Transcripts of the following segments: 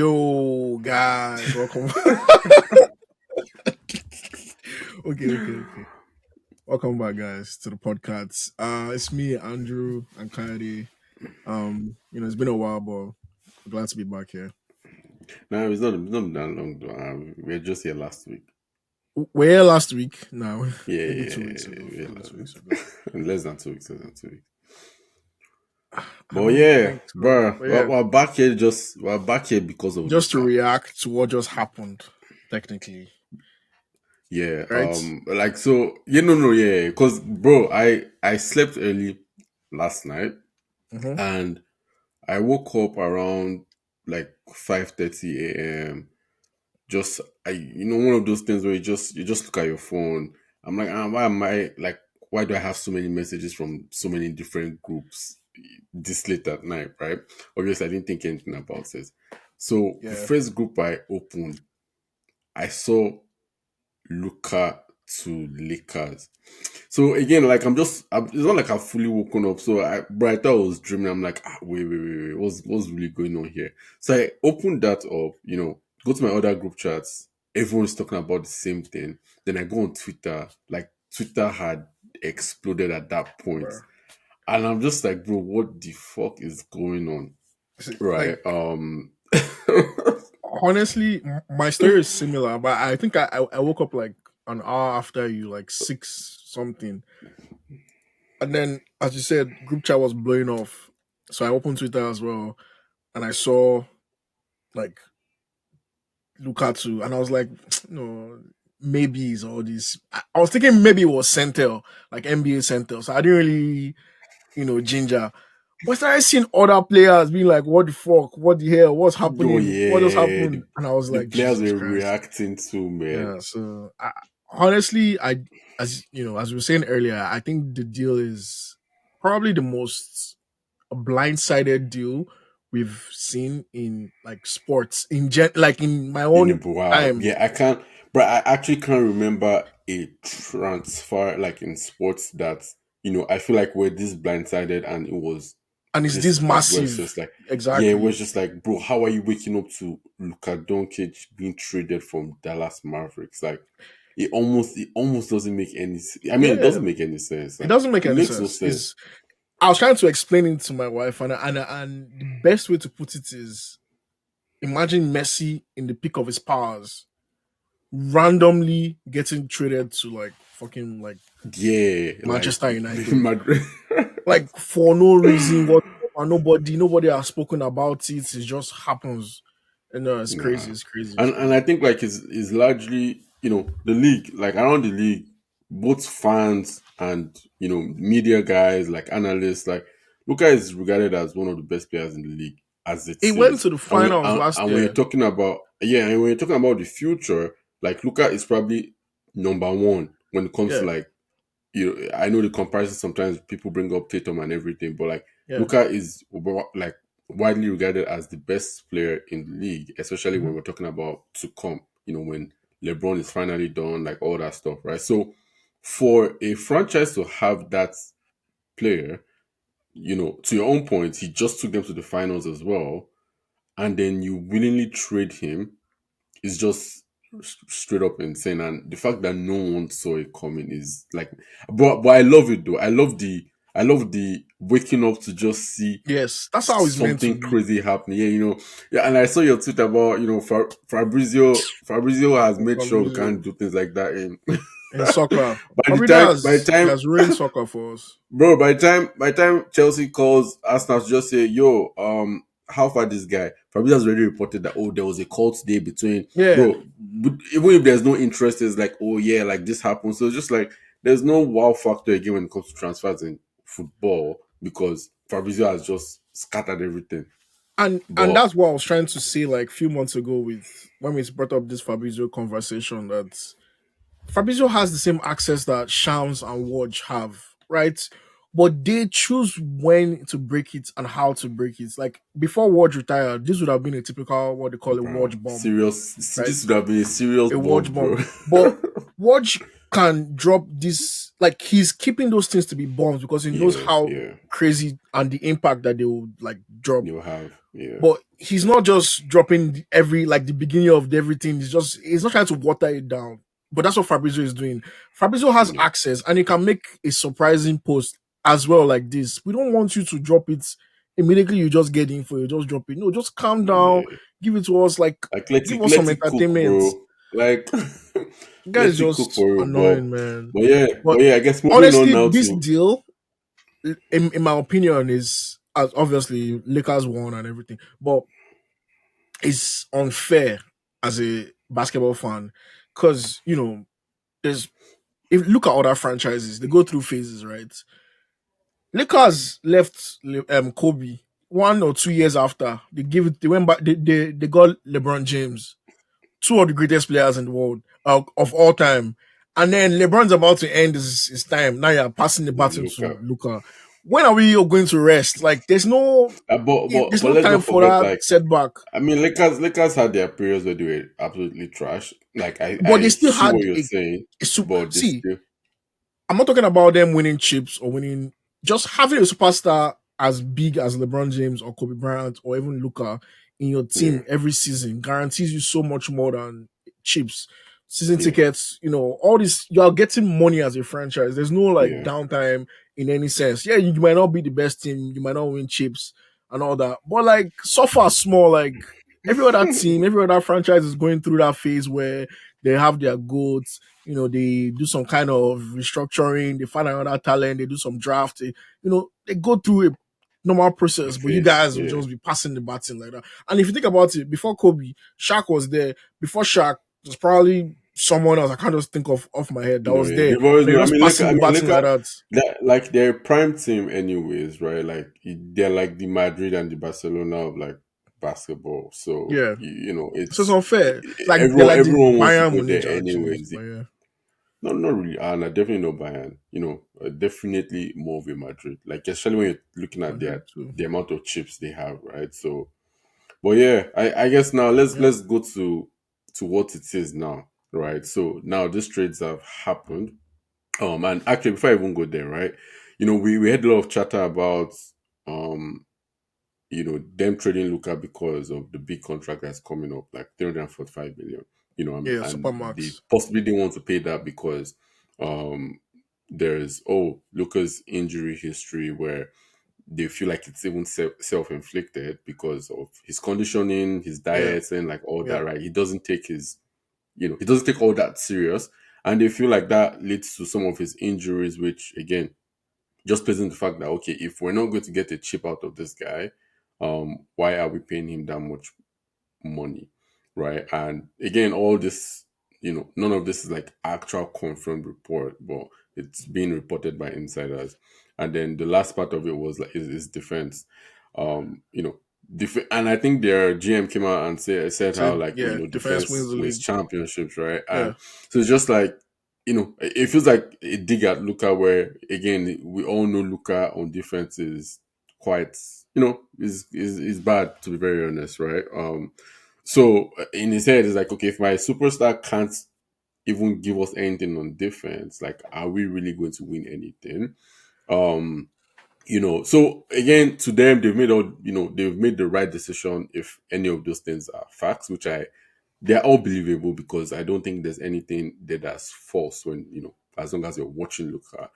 Yo, guys, welcome. Okay. Welcome back, guys, to the podcast. It's me, Andrew, and Kennedy. It's been a while, but glad to be back here. No, it's not that long though. We were just here last week. We're here last week now, Yeah, maybe yeah, two yeah, weeks yeah, ago. we were Maybe last 2 weeks week. ago. Less than 2 weeks. Less than 2 weeks. I But don't yeah, think so. bro, But we're, yeah, we're back here. We're back here because of just to Luca. react to what just happened, technically, Yeah. right? Like so. Yeah. No. Yeah. Because bro, I slept early last night Mm-hmm. and I woke up around like 5:30 a.m. Just one of those things where you just look at your phone. I'm like, why am I like, why do I have so many messages from so many different groups this late at night, right? Obviously I didn't think anything about it. So the Yeah. first group I opened, I saw Luka to Lakers. So again, like it's not like I've fully woken up. So but I thought I was dreaming. I'm like, wait, what's really going on here? So I opened that up, go to my other group chats. Everyone's talking about the same thing. Then I go on Twitter. Like Twitter had exploded at that point, Bro. and I'm just like, bro, what the fuck is going on? Right? Like, honestly, my story is similar, but I think I woke up like an hour after you, like six something. And then, as you said, group chat was blowing off. So I opened Twitter as well, and I saw like Lukaku, and I was like, no, maybe it's all this. I was thinking maybe it was Centel, like NBA Centel. So I didn't really, ginger. But I started seeing other players being like, what the fuck? What the hell? What's oh happening? What just yeah, happened? And I was the like, players Jesus were Christ. reacting to, man. Yeah. So honestly, as we were saying earlier, I think the deal is probably the most blindsided deal we've seen in like sports like in my In a own while. time. Yeah, I can't, but I actually can't remember a transfer like in sports that, I feel like we're this blindsided and it was And it's this this big where it's massive. just like, yeah, it was Exactly. just like, bro, how are you waking up to Luka Doncic being traded from Dallas Mavericks? Like, it almost doesn't make any. I mean, it Yeah. doesn't make any sense. It Like, doesn't make it any makes no sense. sense. I was trying to explain it to my wife, and the best way to put it is imagine Messi in the peak of his powers randomly getting traded to like fucking like Yeah, like Manchester United, Madrid. like for no reason whatsoever. Nobody has spoken about it. It just happens. And no, it's Nah. crazy. It's crazy. It's And I crazy. think like is largely, the league, like around the league, both fans and media guys, like analysts, like Luka is regarded as one of the best players in the league as it It went is. to the And when finals last and when you're year. talking about, yeah, and when you're talking about the future, like Luka is probably number one when it comes to Yeah, like, I know the comparison sometimes people bring up Tatum and everything, but like yeah. Luka is like widely regarded as the best player in the league, especially when Mhm. we're talking about to come. When LeBron is finally done, like all that stuff, right? So for a franchise to have that player, to your own point, he just took them to the finals as well, and then you willingly trade him is just straight up insane. And the fact that no one saw it coming is like, but I love it though. I love the waking up to just see Yes, that's how it's meant to something be. crazy happening. Yeah, yeah. And I saw your tweet about Fabrizio. Fabrizio has made sure we Fabrizio can't do things like that. And in soccer. by the Fabrizio time, by the he time, has ruined soccer for us. bro, by the time Chelsea calls Arsenal to just say, "Yo, how far this guy?" Fabrizio has already reported that, oh, there was a call today between, Yeah, bro. But even if there's no interest, it's like, oh yeah, like this happened. So it's just like there's no wow factor again when it comes to transfers in football because Fabrizio has just scattered everything. and But that's what I was trying to say like a few months ago with when we brought up this Fabrizio conversation that Fabrizio has the same access that Shams and Woj have, right? But they choose when to break it and how to break it. Like before Woj retired, this would have been a typical what they call a bro, Woj bomb, serious. right? This would have been a serious A Woj bomb, bomb. bro. But Woj can drop this, like he's keeping those things to be bombs because he knows Yeah, how yeah. crazy and the impact that they will like drop. You'll have, yeah, But he's not just dropping every like the beginning of everything. He's not trying to water it down. But that's what Fabrizio is doing. Fabrizio has yeah, access and he can make a surprising post as well like this. We don't want you to drop it immediately. You just get the info, you just drop it. No, just calm down, yeah. give it to us, like Like give us some let it cook, entertainment. bro. Like The guy is let it cook just for you, annoying, man. but But yeah. I guess moving on honestly, now this to deal, in my opinion, is as obviously Lakers won and everything, but it's unfair as a basketball fan because there's if look at other franchises, they go through phases, right? Lakers left Kobe 1 or 2 years after they went back, they got LeBron James, two of the greatest players in the world of all time. And then LeBron's about to end his time. Now you're passing the baton to Luka. Luca. When are we all going to rest? Like, there's But no let's time not for forget, that like, setback. I mean, Lakers had their periods where they were absolutely trash. Like, But I they still see had what you're saying, but they see, still, I'm not talking about them winning chips or winning, just having a superstar as big as LeBron James or Kobe Bryant or even Luca in your yeah, team every season guarantees you so much more than chips, season yeah, tickets, all this. You are getting money as a franchise. There's no like yeah. downtime in any sense. Yeah, you might not be the best team, you might not win chips and all that, but like so far small, like every other team, every other franchise is going through that phase where they have their goats, they do some kind of restructuring, they find another talent, they do some draft, they go through a normal The process, but you face, guys will yeah. just be passing the baton like that. And if you think about it, before Kobe, Shaq was there. Before Shaq, there's probably someone else I can't just think of off my head that No, was yeah, there, they've always and they're been. just passing the baton like Lakers, that. that like their prime team, anyways, right? Like they're like the Madrid and the Barcelona of like basketball. So Yeah. So it's it's unfair. It's like they're like the everyone wants to Bayern go Munich there actually. anyways. But yeah. No, not really. And I definitely know Bayern. Definitely more of a Madrid. Like especially when you're looking at Madrid too. the amount of chips they have, right? So, but yeah, I guess now Yeah. let's go to what it is now, right? So now these trades have happened. And actually, before I even go there, right? We had a lot of chatter about um them trading Luca because of the big contract that's coming up, like 345 million. Yeah, And they Supermax. possibly didn't want to pay that because um there's Luca's injury history where they feel like it's even self inflicted because of his conditioning, his Yeah. diet, and like all Yeah. that. Right? He doesn't take all that serious, and they feel like that leads to some of his injuries, which again just plays into the fact that okay, if we're not going to get a chip out of this guy, why are we paying him that much money, right? And again, all this, none of this is like actual confirmed report, but it's being reported by insiders. And then the last part of it was like is defense, um, you know. And I think their GM came out and said how Said like yeah, defense wins defense the wins league. championships, right? And Yeah. so it's just like it feels like a dig at Luca, where again we all know Luca on defense is quite is bad, to be very honest, right? So in his head, it's like, okay, if my superstar can't even give us anything on defense, like, are we really going to win anything? Um, so again, to them, they've made the right decision if any of those things are facts, which they're all believable because I don't think there's anything there that's false when, as long as you're watching Luca.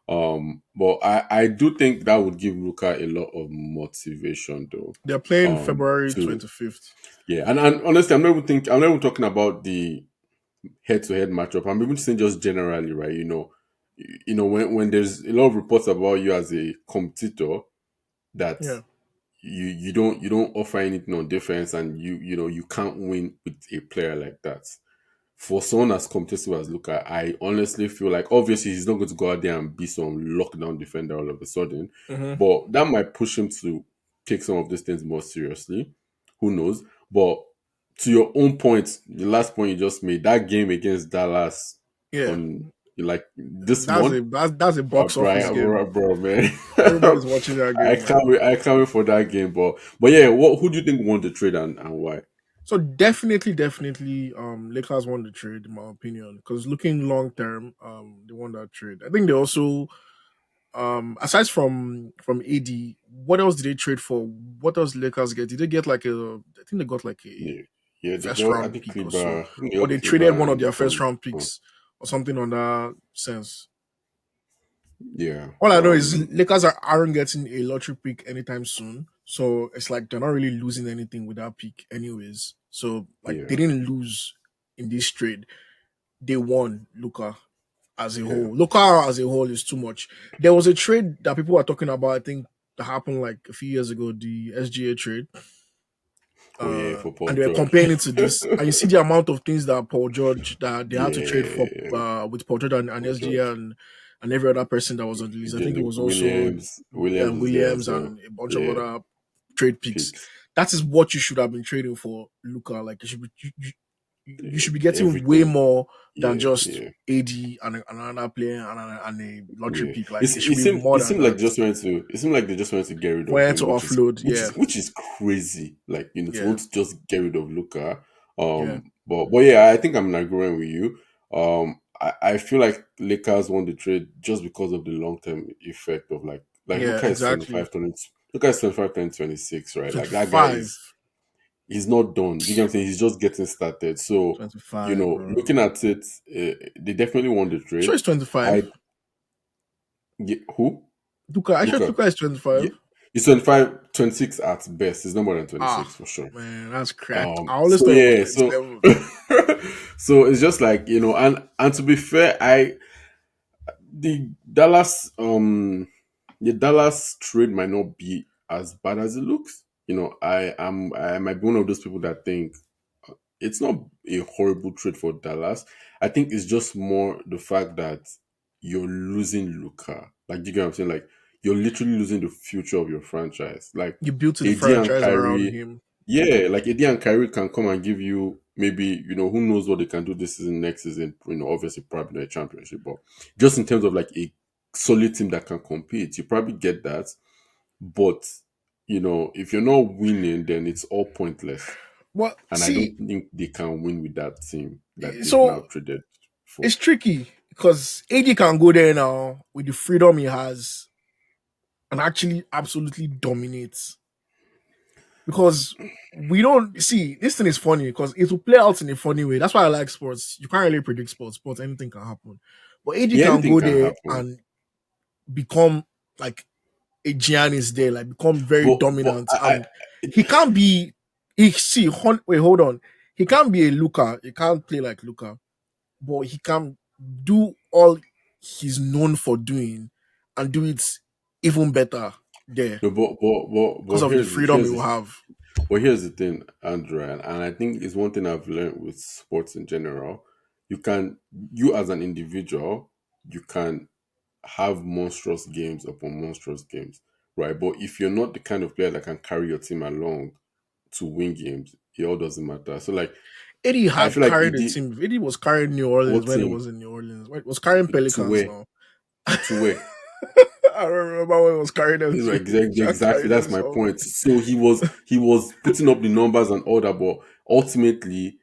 But I do think that would give Luca a lot of motivation though. They're playing February To 25th. Yeah, and honestly, I'm not even talking about the head-to-head matchup. I'm even saying just generally, right? When there's a lot of reports about you as a competitor that Yeah. you don't offer anything on defense, and you can't win with a player like that. For someone as competitive as Luca, I honestly feel like obviously he's not going to go out there and be some lockdown defender all of a sudden, Mm-hmm. but that might push him to take some of these things more seriously. Who knows? But to your own point, the last point you just made, that game against Dallas Yeah. on like this That's a month, that's a box office game. bro, man. Everybody's watching that I game, can't man. wait. I can't wait for that game. But yeah, who do you think won the trade and why? So definitely, Lakers won the trade in my opinion. Because looking long term, they won that trade. I think they also, aside from AD, what else did they trade for? What else Lakers get? Did they get like a? I think they got like a Yeah, yeah. They first got I round think pick or so, Kleber, I think they or got they traded Kleber one of and their first some. round picks or something on that sense. Yeah. All I know is Lakers aren't getting a lottery pick anytime soon. So it's like they're not really losing anything with that pick, anyways. So like they Yeah. didn't lose in this trade. They won Luca as a Yeah. whole. Luca as a whole is too much. There was a trade that people were talking about, I think that happened like a few years ago, the SGA trade. Oh yeah, for Paul And they were George. comparing it to this, and you see the amount of things that Paul George that they had to trade for Yeah, with Paul George and Paul SGA George. and every other person that was on the list. I think it was also Williams was there as Williams well. and a bunch of Yeah, other trade picks. picks. That is what you should have been trading for, Luca. Like you should be getting way Everything. more than Yeah, just yeah. AD and another player and a lottery Yeah, pick. Like it should be more it than seemed like that. they just wanted to. It seemed like they just wanted to get rid of Where to him, offload? Yeah, which is crazy. Like to yeah, want to just get rid of Luca. yeah, But yeah, I think I'm agreeing with you. I feel like Lakers won the trade just because of the long term effect of like yeah. Luca is Exactly. 25 turning Luca is 25 turning 26, right? Like that guy 25. is he's not done. Do you get what I'm saying? He's just getting started. So 25, bro. looking at it, they definitely won the Sure, trade. it's 25. I who? Luca, I sure Luca. Luca is Yeah. 25. He's 25, 26 at best. He's no more than Ah, 26 for sure. man, that's cracked. I always So thought it was yeah, so 27. so it's just like, and to be fair, the Dallas the Dallas trade might not be as bad as it looks. I might be one of those people that think it's not a horrible trade for Dallas. I think it's just more the fact that you're losing Luca. Like, do you get what I'm saying? Like, you're literally losing the future of your franchise. Like, You built the AD and franchise around Kyrie, him. yeah, like AD and Kyrie can come and give you maybe, who knows what they can do this season, next season, obviously probably not a championship, but just in terms of like a solid team that can compete, you probably get that. But, if you're not winning, then it's all pointless. Well, And I don't see, think they can win with that team that they've now so traded for. it's tricky because AD can go there now with the freedom he has and actually absolutely dominates. Because we don't see this thing is funny because it will play out in a funny way. That's why I like sports. You can't really predict sports, but anything can happen. But AD Yeah, can anything go can there happen. and become like a Giannis there, like become very But dominant, and he can't be. Wait, hold on. He can't be a Luca. He can't play like Luca, but he can do all he's known for doing and do it even better there no, but because of the freedom he will have. here's the thing, Andrew, and I think it's one thing I've learned with sports in general. You can you as an individual, you can have monstrous games upon monstrous games, right? But if you're not the kind of player that can carry your team along to win games, it all doesn't matter. So like Eddie I had feel like carried a AD, team. Eddie was carrying New Orleans what when it team was in New Orleans. When it was carrying to Pelicans where now. to where I don't remember when it was carrying them to. Exactly, Carried that's them my so. point. So he was putting up the numbers and all that, but ultimately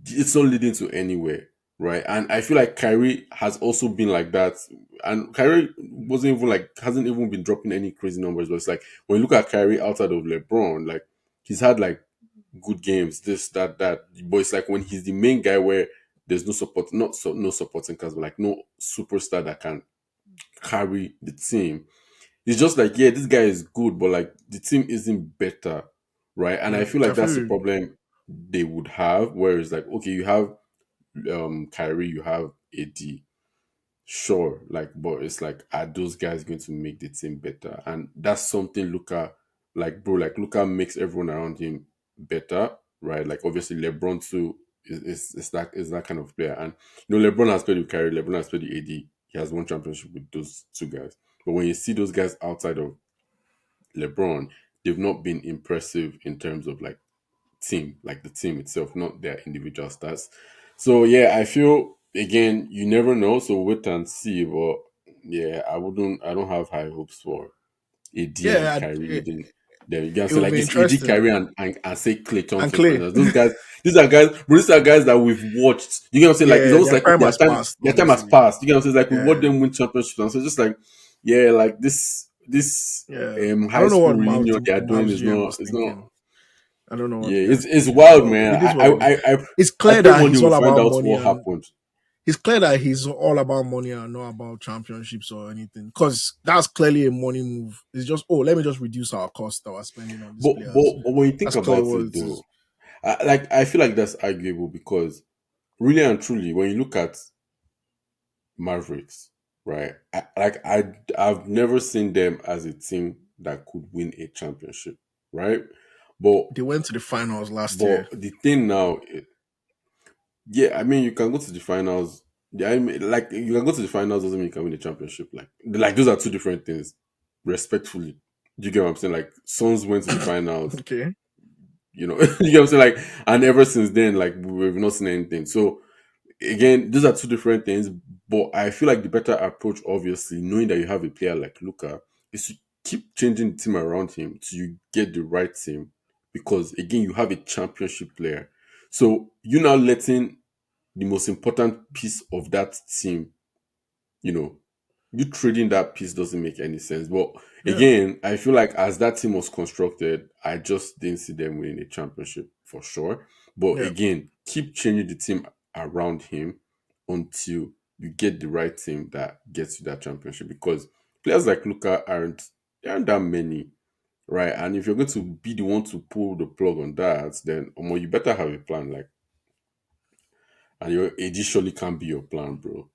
it's not leading to anywhere, right? And I feel like Kyrie has also been like that, and Kyrie wasn't even like hasn't even been dropping any crazy numbers. But it's like when you look at Kyrie outside of LeBron, like he's had like good games, this that, but it's like when he's the main guy where there's no support, not so no supporting cast, but like no superstar that can carry the team. It's just like, yeah, this guy is good, but like the team isn't better, right? And I feel I like that's the feel problem they would have. Where it's like, okay, you have Kyrie, you have AD, sure, like, but it's like, are those guys going to make the team better? And that's something Luca, like, bro, like Luca makes everyone around him better, right? Like, obviously, LeBron too is that kind of player, and LeBron has played with Kyrie, LeBron has played with AD, he has won championship with those two guys. But when you see those guys outside of LeBron, they've not been impressive in terms of like team, like the team itself, not their individual stats. So yeah, I feel again, you never know. So wait and see. But yeah, I don't have high hopes for AD and yeah. Kyrie leading. Then you can It say will like be this AD interesting. carry and say Clay And Thompson, for Clay, instance. Those guys, these are guys that we've watched. You get what I'm saying? Like it's yeah, almost their like prime has passed. their time has Obviously, passed. You get what I'm saying? It's like we watched yeah, them win championships. And so just like, yeah, like this yeah. I high don't know school what reunion they are doing Mavs GM was is not. thinking. I don't know what the Yeah, guy was it's thinking, wild, but man. it is what it is. It's I clear pray that one day he's we all find about out money, what and happened. it's clear that he's all about money and not about championships or anything. Because that's clearly a money move. It's just, oh, let me just reduce our cost that we're spending on these players. But when you think That's clearly about what it it is. though, I feel like that's arguable because really and truly, when you look at Mavericks, right? I've never seen them as a team that could win a championship, right? But They went to the finals last but year. the thing now, yeah, I mean, you can go to the finals. Yeah, I mean, like you can go to the finals doesn't mean you can win the championship. Like those are two different things. Respectfully, do you get what I'm saying? Like Suns went to the finals, Okay. you know, you get what I'm saying? Like, and ever since then, like we've not seen anything. So again, these are two different things. But I feel like the better approach, obviously, knowing that you have a player like Luca, is to keep changing the team around him till you get the right team. Because again, you have a championship player. So you now letting the most important piece of that team, you know, you trading that piece doesn't make any sense. But Yeah. again, I feel like as that team was constructed, I just didn't see them winning a championship for sure. But Yeah. again, keep changing the team around him until you get the right team that gets you that championship. Because players like Luca aren't that many, right? And if you're going to be the one to pull the plug on that, then you better have a plan. Like, and your AD surely can't be your plan, bro.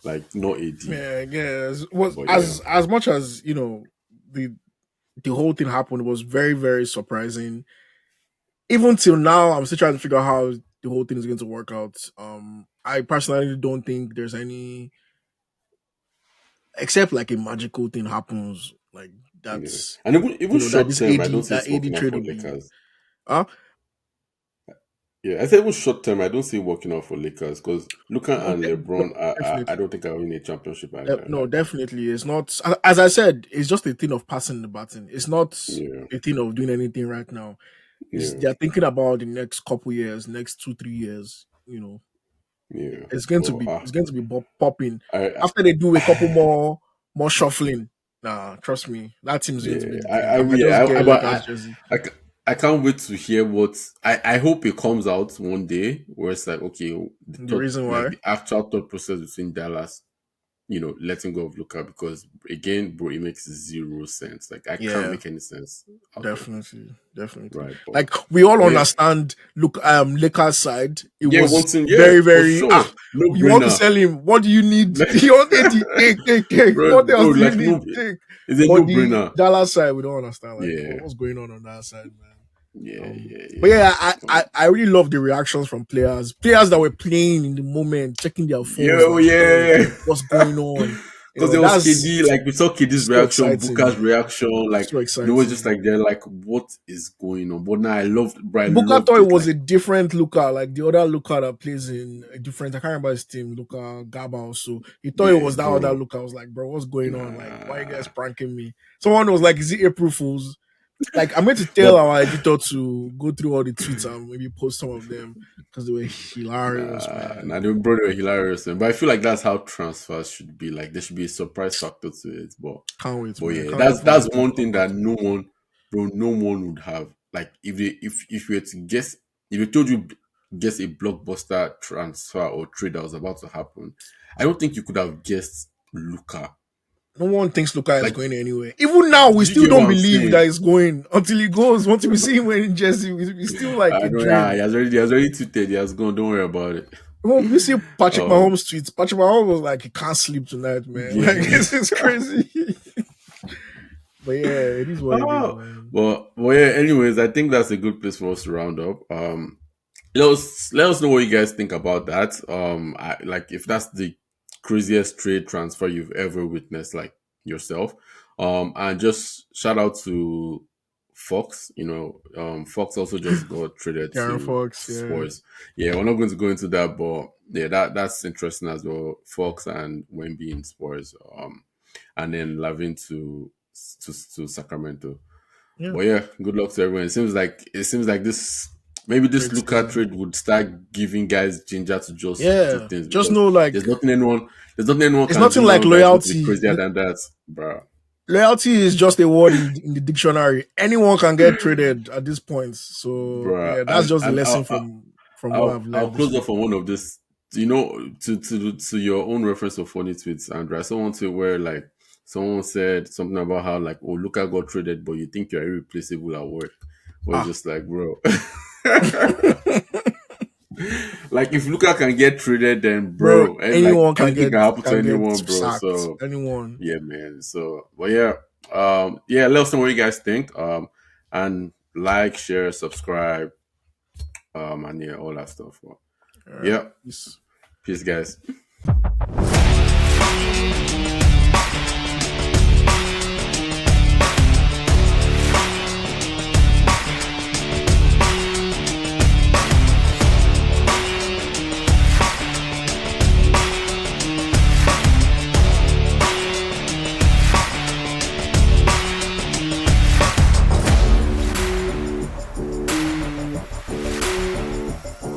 Like, not AD. Yeah, I guess. Was But yeah. as much as the the whole thing happened was very, very surprising. Even till now, I'm still trying to figure out how the whole thing is going to work out. I personally don't think there's any, except like a magical thing happens, like Yeah, that's and even that short this term, I don't AD see that it's AD working out trade for will be. Lakers. Uh Yeah, I say even short term, I don't see it working out for Lakers because Luka no, and no, LeBron, I definitely. don't think are winning a championship either. No, Like, definitely. It's not, as I said, it's just a thing of passing the baton. It's not yeah, a thing of doing anything right now. Is yeah, they're thinking about the next couple years, next 2, 3 years. yeah. It's going to Well, be popping I, after they do a couple I more shuffling. Nah, trust me, that team is going to yeah, be the dream. I might yeah, just get a but Lakers jersey. I can't wait to hear what I hope it comes out one day where it's like okay, the The thought reason like why, the actual thought process between Dallas, letting go of Luka because again, bro, it makes zero sense. Like I can't yeah, make any sense out of it, definitely, definitely. right? Like we all But yeah, understand. Look, Lakers side, it yeah, was one thing, yeah, very, for very sure, no You want to brainer, sell him? What do you need? You want AD? Take. What bro, else do you like need? no, Take. it's a no But the brainer. Dallas side, we don't understand. Like, Yeah, what's going on that side, man? yeah, yeah, But yeah. yeah, I really love the reactions from players that were playing in the moment, checking their phones, Yo, like, bro, yeah. what's going on? Because there was That's KD, like we saw KD's so reaction, exciting, Booker's man. reaction, like So it's just exciting. like they're like, what is going on? But now I Booker thought loved it it. was Like, a different Luca, like the other Luca that plays in a different. I can't remember his team, Luca Gaba. Also, he thought it yeah, was that other bro, Luca. I was like, bro, what's going on? Like, why you guys nah. pranking me? Someone was like, is it April Fools? Like, I'm going to tell But our editor to go through all the tweets and maybe post some of them because they were hilarious, man. nah, the brother were hilarious, man. But I feel like that's how transfers should be. Like, there should be a surprise factor to it. Can't wait, But man. yeah, Can't wait for that's that to one come thing out. that no one would have. Like, if you were to guess, if they told you guess a blockbuster transfer or trade that was about to happen, I don't think you could have guessed Luca. No one thinks Luca is Like, going anywhere. Even now, we do you still get don't what I'm believe saying? that he's going until he goes. Once we see him wearing jersey, we still like I a know, yeah, dream. he has already tweeted, he has gone. Don't worry about it. Well, we see Patrick Um, Mahomes tweets. Patrick Mahomes was like, he can't sleep tonight, man. Like, yeah. it's crazy. But yeah, it is what it is, Oh, man. well, yeah. Anyways, I think that's a good place for us to round up. Let us know what you guys think about that. Like if that's the craziest trade transfer you've ever witnessed, like yourself. And just shout out to Fox. Fox also just got traded Karen to Fox, yeah. Spurs. Yeah, we're not going to go into that, but yeah, that's interesting as well. Fox and Wemby in Spurs. And then Lavin to Sacramento. Yeah, But yeah, good luck to everyone. It seems like this maybe this trade Luka season. trade would start giving guys ginger to just do Yeah, things just because know like there's nothing anyone there's nothing anyone it's can do nothing now like that is going to be loyalty. crazier than that, bro. Loyalty is just a word in the dictionary. Anyone can get traded at this point. So Bruh. yeah, that's And just a and lesson from what I've I'll learned this close week. off on one of this. To your own reference of funny tweets, Andrew. I saw one tweet where like someone said something about how like oh Luca got traded, but you think you're irreplaceable at work. Was Ah. just like bro. Like if Luca can get traded, then Bro, bro, and like anyone anything can happen to can get anyone, bro. sacked. So Anyone. yeah, man. So but yeah, yeah. Let us know what you guys think. And like, share, subscribe, and yeah, all that stuff. All right. Yeah. Peace, guys.